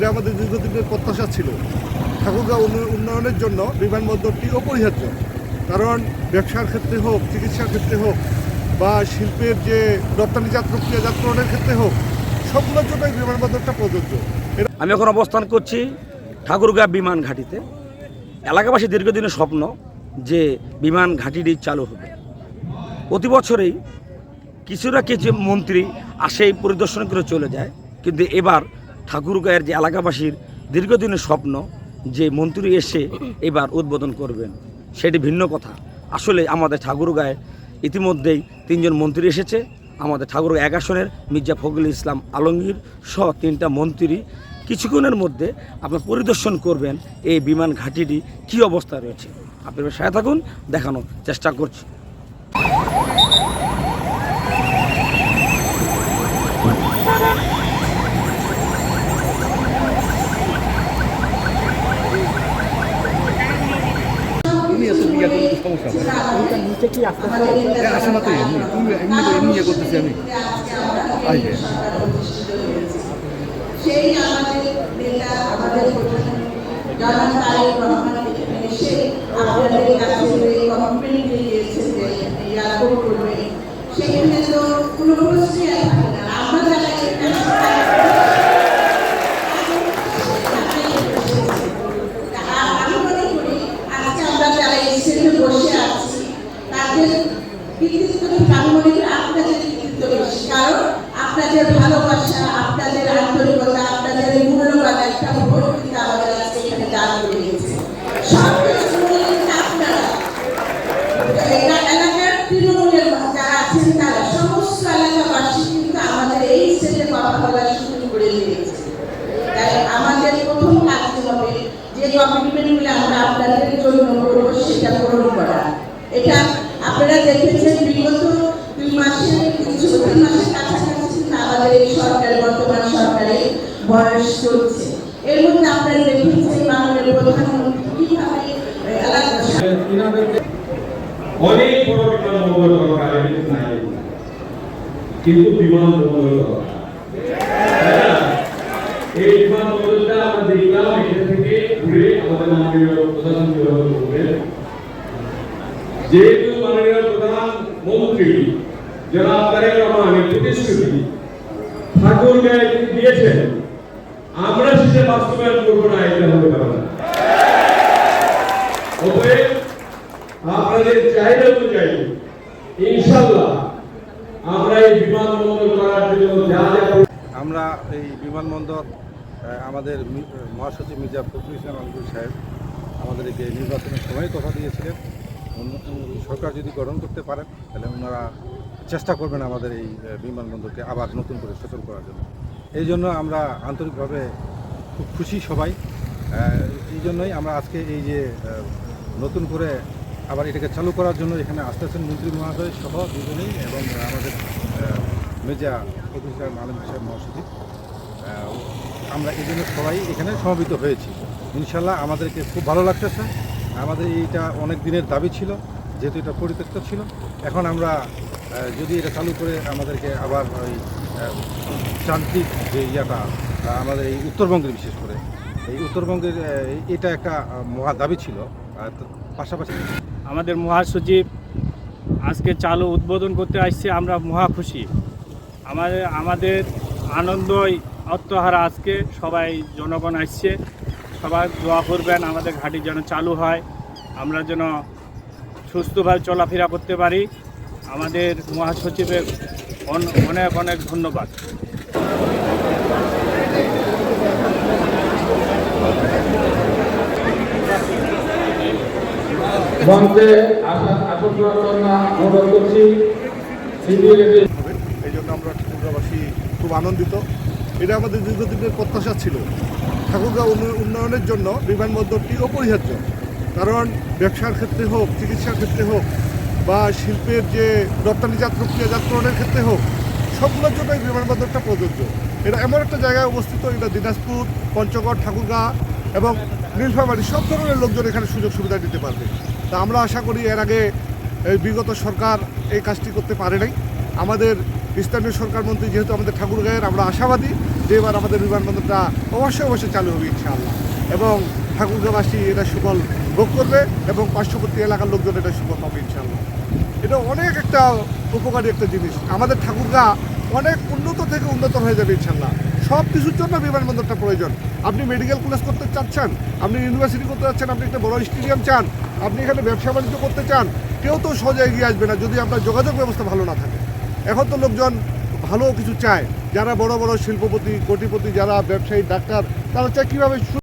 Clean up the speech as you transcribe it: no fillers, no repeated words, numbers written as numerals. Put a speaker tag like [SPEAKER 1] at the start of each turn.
[SPEAKER 1] এটা আমাদের দীর্ঘদিনের প্রত্যাশা ছিল। ঠাকুরগাঁও উন্নয়নের জন্য বিমানবন্দরটি অপরিহার্য, কারণ ব্যবসার ক্ষেত্রে হোক, চিকিৎসার ক্ষেত্রে হোক, বা শিল্পের যে রপ্তানিজাত প্রক্রিয়াজাতকরণের ক্ষেত্রে হোক, সবগুলোর জন্যই বিমানবন্দরটা প্রযোজ্য।
[SPEAKER 2] আমি এখন অবস্থান করছি ঠাকুরগাঁও বিমান ঘাঁটিতে। এলাকাবাসী দীর্ঘদিনের স্বপ্ন যে বিমান ঘাঁটিটি চালু হবে। প্রতি বছরেই কিছু না কিছু মন্ত্রী আসে পরিদর্শন করে চলে যায়, কিন্তু এবার ঠাকুরগাঁয়ের যে এলাকাবাসীর দীর্ঘদিনের স্বপ্ন যে মন্ত্রী এসে এবার উদ্বোধন করবেন, সেটি ভিন্ন কথা। আসলে আমাদের ঠাকুরগাঁয়ে ইতিমধ্যেই 3 জন মন্ত্রী এসেছে। আমাদের ঠাকুরগাঁও 1 আসনের মির্জা ফখরুল ইসলাম আলমগীর সহ 3টা মন্ত্রী কিছুক্ষণের মধ্যে আপনার পরিদর্শন করবেন এই বিমান ঘাঁটিটি কী অবস্থায় রয়েছে। আপনার সাথে থাকুন, দেখানোর চেষ্টা করছি।
[SPEAKER 3] সেই আমাদের নেতা, আমাদের জনাব তারেক রহমান এসে আপনাদের কাছে কমিটমেন্ট দিয়েছেন যে এয়ারপোর্ট করবে, সেখানে তো কোনো প্রশ্নই আসবে না। আমরা যারা আমি মনে করি আজকে আমরা যারা স্টেশনে বসে আছি তাদের কৃতিত্ব, আমি মনে করি আপনাদের কৃতিত্ব বেশি, কারণ আপনাদের ভালোবাসা, আপনাদের আন্তরিকতা, আপনাদের মূল্যবান একটা ভোট কিন্তু আমাদের আজকে এখানে দান করে দিয়েছে। সব কিছু আপনারা এলাকার তৃণমূলের যারা আছেন তারা সমস্ত এলাকাবাসী কিন্তু আমাদের এই স্টেজে কথা বলার সুযোগ করে দিয়েছে। তাই আমাদের প্রথম কাজ হবে যে কমিটমেন্টগুলো আমরা আপনাদের জন্য করব সেটা পূরণ করা। এটা আপনারা দেখেছেন বিগত 2 মাসের কাছাকাছি আমাদের এই সরকার, বর্তমান সরকারের বয়স চলছে। এর মধ্যে আপনারা দেখেছেন মাননীয় প্রধানমন্ত্রী কিভাবে
[SPEAKER 4] অনেক বড় বিমানবন্দর দরকার, কিন্তু বিমানবন্দর দরকার। এই বিমানবন্দরটা আমরা দেখলাম এখান থেকে ঘুরে আমাদের মাননীয় প্রধানমন্ত্রী বলবেন, যেহেতু মাননীয় প্রধানমন্ত্রী জনাব তারেক রহমানের প্রতিশ্রুতি ঠাকুরগাঁয়ে দিয়েছেন, আমরা সেটা বাস্তবায়ন করবো না, এটা হতে পারে না। অতএব আপনাদের চাহিদা অনুযায়ী ইনশাআল্লাহ আমরা এই বিমানবন্দর করার জন্য যা যা
[SPEAKER 1] আমরা এই বিমানবন্দর আমাদের মহাসচিব মির্জা ফখরুল ইসলাম আলমগীর সাহেব আমাদেরকে নির্বাচনের সময় কথা দিয়েছিলেন, সরকার যদি গঠন করতে পারেন তাহলে ওনারা চেষ্টা করবেন আমাদের এই বিমানবন্দরকে আবার নতুন করে সচল করার জন্য। এই জন্য আমরা আন্তরিকভাবে খুব খুশি সবাই। এই জন্যই আমরা আজকে এই যে নতুন করে আবার এটাকে চালু করার জন্য এখানে আসতেছেন মন্ত্রী মহোদয় সহ দুজনেই, এবং আমাদের মির্জা ফখরুল ইসলাম আলমগীর সাহেব মহাসচিব। আমরা এই জন্য সবাই এখানে সমবেত হয়েছি। ইনশাল্লাহ আমাদেরকে খুব ভালো লাগতেছে। আমাদের এইটা অনেক দিনের দাবি ছিল, যেহেতু এটা পরিত্যক্ত ছিল। এখন আমরা যদি এটা চালু করে আমাদেরকে আবার ওই যান্ত্রিক যে ইয়াটা আমাদের এই উত্তরবঙ্গের, বিশেষ করে এই উত্তরবঙ্গের এটা একটা মহা দাবি ছিল। পাশাপাশি
[SPEAKER 5] আমাদের মহাসচিব আজকে চালু উদ্বোধন করতে আসছে, আমরা মহা খুশি। আমাদের আনন্দই আত্মহারা। আজকে সবাই জনগণ আসছে, সবাই দোয়া করবেন আমাদের ঘাঁটি যেন চালু হয়, আমরা যেন সুস্থভাবে চলাফেরা করতে পারি। আমাদের মহাসচিবের অনেক অনেক ধন্যবাদ।
[SPEAKER 1] এই জন্য আমরা ঠাকুরগাঁওবাসী খুব আনন্দিত। এটা আমাদের দীর্ঘদিনের প্রত্যাশা ছিল। ঠাকুরগাঁও উন্নয়নের জন্য বিমানবন্দরটি অপরিহার্য, কারণ ব্যবসার ক্ষেত্রে হোক, চিকিৎসার ক্ষেত্রে হোক, বা শিল্পের যে রপ্তানিজাত প্রক্রিয়াজাতকরণের ক্ষেত্রে হোক, সবগুলোর জন্যই বিমানবন্দরটা প্রযোজ্য। এটা এমন একটা জায়গায় অবস্থিত, এটা দিনাজপুর, পঞ্চগড়, ঠাকুরগাঁও এবং নীলফামারী সব ধরনের লোকজন এখানে সুযোগ সুবিধা দিতে পারবে। তা আমরা আশা করি এর আগে বিগত সরকার এই কাজটি করতে পারে নাই। আমাদের স্থানীয় সরকার মন্ত্রী যেহেতু আমাদের ঠাকুরগাঁয়ের, আমরা আশাবাদী
[SPEAKER 6] যে এবার আমাদের বিমানবন্দরটা অবশ্যই চালু হবে ইনশাআল্লাহ, এবং ঠাকুরগাঁওবাসী এটা সুফল ভোগ করবে এবং পার্শ্ববর্তী এলাকার লোকজন এটা সুফল পাবে ইনশাআল্লাহ। এটা অনেক একটা উপকারী একটা জিনিস। আমাদের ঠাকুরগাঁ অনেক উন্নত থেকে উন্নত হয়ে যাবে ইনশাআল্লাহ। সব কিছুর জন্য বিমানবন্দরটা প্রয়োজন। আপনি মেডিকেল কলেজ করতে চাচ্ছেন, আপনি ইউনিভার্সিটি করতে চাচ্ছেন, আপনি একটা বড় স্টেডিয়াম চান, আপনি এখানে ব্যবসা বাণিজ্য করতে চান, কেউ তো সহজে এগিয়ে আসবে না যদি আপনার যোগাযোগ ব্যবস্থা ভালো না থাকে। এখন তো লোকজন ভালো কিছু চায়, যারা বড় বড় শিল্পপতি, কোটিপতি, যারা ব্যবসায়ী, ডাক্তার, তারা চায় কীভাবে